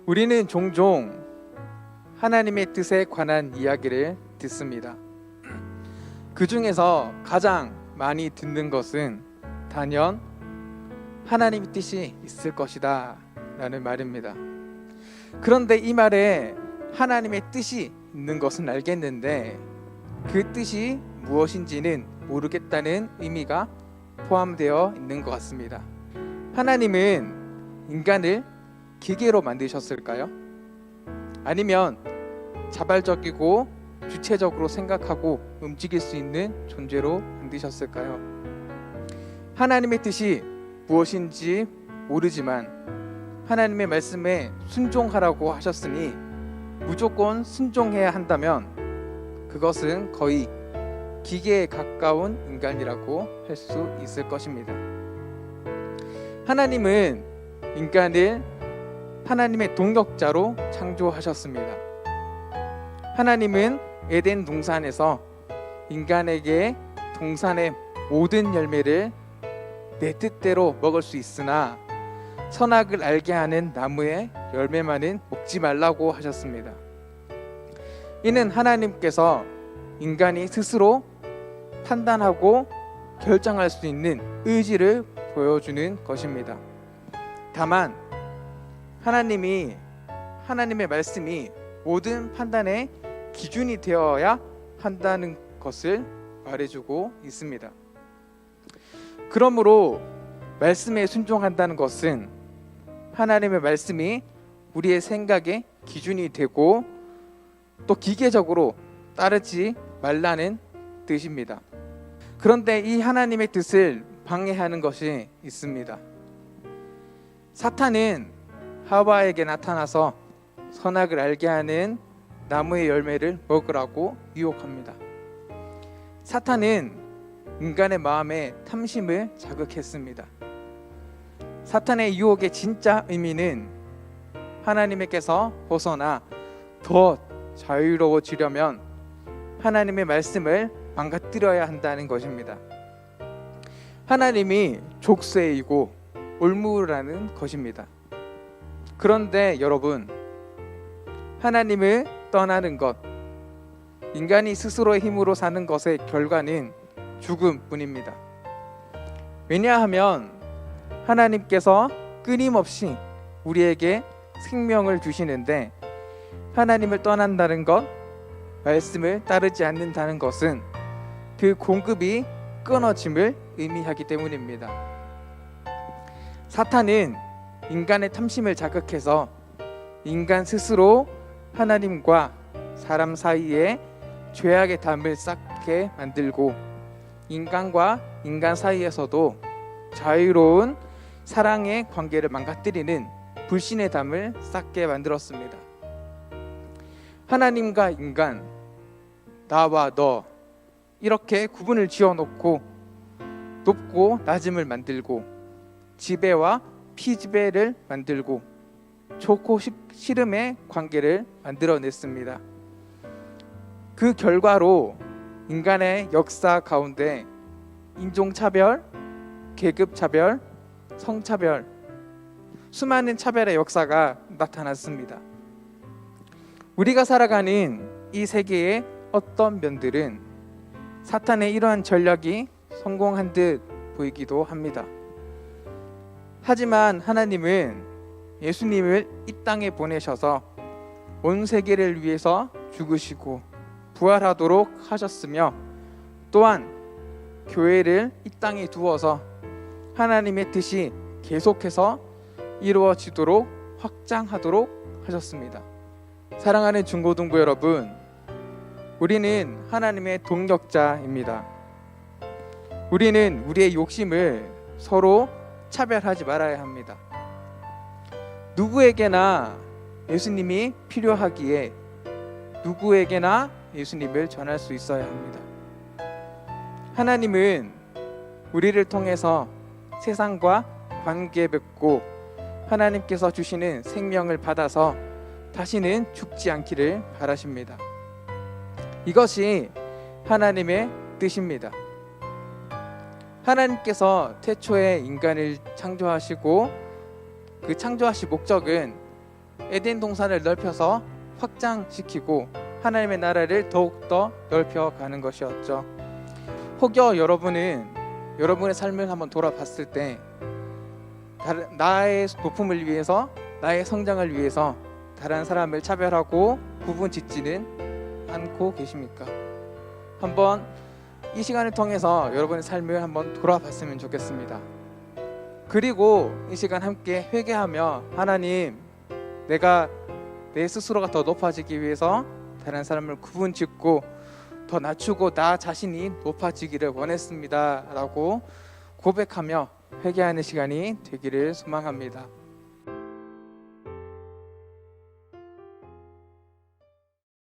우리는 종종 하나님의 뜻에 관한 이야기를 듣습니다. 그 중에서 가장 많이 듣는 것은 단연 하나님의 뜻이 있을 것이다 라는 말입니다. 그런데 이 말에 하나님의 뜻이 있는 것은 알겠는데 그 뜻이 무엇인지는 모르겠다는 의미가 포함되어 있는 것 같습니다. 하나님은 인간을 기계로 만드셨을까요? 아니면 자발적이고 주체적으로 생각하고 움직일 수 있는 존재로 만드셨을까요? 하나님의 뜻이 무엇인지 모르지만 하나님의 말씀에 순종하라고 하셨으니 무조건 순종해야 한다면 그것은 거의 기계에 가까운 인간이라고 할 수 있을 것입니다. 하나님은 인간을 하나님의 동역자로 창조하셨습니다. 하나님은 에덴 동산에서 인간에게 동산의 모든 열매를 내 뜻대로 먹을 수 있으나 선악을 알게 하는 나무의 열매만은 먹지 말라고 하셨습니다. 이는 하나님께서 인간이 스스로 판단하고 결정할 수 있는 의지를 보여주는 것입니다. 다만 하나님의 말씀이 모든 판단의 기준이 되어야 한다는 것을 말해주고 있습니다. 그러므로 말씀에 순종한다는 것은 하나님의 말씀이 우리의 생각의 기준이 되고 또 기계적으로 따르지 말라는 뜻입니다. 그런데 이 하나님의 뜻을 방해하는 것이 있습니다. 사탄은 하와에게 나타나서 선악을 알게 하는 나무의 열매를 먹으라고 유혹합니다. 사탄은 인간의 마음에 탐심을 자극했습니다. 사탄의 유혹의 진짜 의미는 하나님께서 벗어나 더 자유로워지려면 하나님의 말씀을 망가뜨려야 한다는 것입니다. 하나님이 족쇄이고 올무라는 것입니다. 그런데 여러분, 하나님을 떠나는 것, 인간이 스스로의 힘으로 사는 것의 결과는 죽음뿐입니다. 왜냐하면 하나님께서 끊임없이 우리에게 생명을 주시는데 하나님을 떠난다는 것, 말씀을 따르지 않는다는 것은 그 공급이 끊어짐을 의미하기 때문입니다. 사탄은 인간의 탐심을 자극해서 인간 스스로 하나님과 사람 사이에 죄악의 담을 쌓게 만들고 인간과 인간 사이에서도 자유로운 사랑의 관계를 망가뜨리는 불신의 담을 쌓게 만들었습니다. 하나님과 인간, 나와 너 이렇게 구분을 지어놓고 높고 낮음을 만들고 지배와 피지배를 만들고 좋고 싫음의 관계를 만들어냈습니다. 그 결과로 인간의 역사 가운데 인종차별, 계급차별, 성차별, 수많은 차별의 역사가 나타났습니다. 우리가 살아가는 이 세계의 어떤 면들은 사탄의 이러한 전략이 성공한 듯 보이기도 합니다. 하지만 하나님은 예수님을 이 땅에 보내셔서 온 세계를 위해서 죽으시고 부활하도록 하셨으며 또한 교회를 이 땅에 두어서 하나님의 뜻이 계속해서 이루어지도록 확장하도록 하셨습니다. 사랑하는 중고등부 여러분, 우리는 하나님의 동역자입니다. 우리는 우리의 욕심을 서로 차별하지 말아야 합니다. 누구에게나 예수님이 필요하기에 누구에게나 예수님을 전할 수 있어야 합니다. 하나님은 우리를 통해서 세상과 관계 맺고 하나님께서 주시는 생명을 받아서 다시는 죽지 않기를 바라십니다. 이것이 하나님의 뜻입니다. 하나님께서 태초에 인간을 창조하시고 그 창조하신 목적은 에덴 동산을 넓혀서 확장시키고 하나님의 나라를 더욱더 넓혀가는 것이었죠. 혹여 여러분은 여러분의 삶을 한번 돌아봤을 때 나의 높음을 위해서, 나의 성장을 위해서 다른 사람을 차별하고 구분 짓지는 않고 계십니까? 한번 이 시간을 통해서 여러분의 삶을 한번 돌아봤으면 좋겠습니다. 그리고 이 시간 함께 회개하며 하나님, 내가 내 스스로가 더 높아지기 위해서 다른 사람을 구분 짓고 더 낮추고 나 자신이 높아지기를 원했습니다 라고 고백하며 회개하는 시간이 되기를 소망합니다.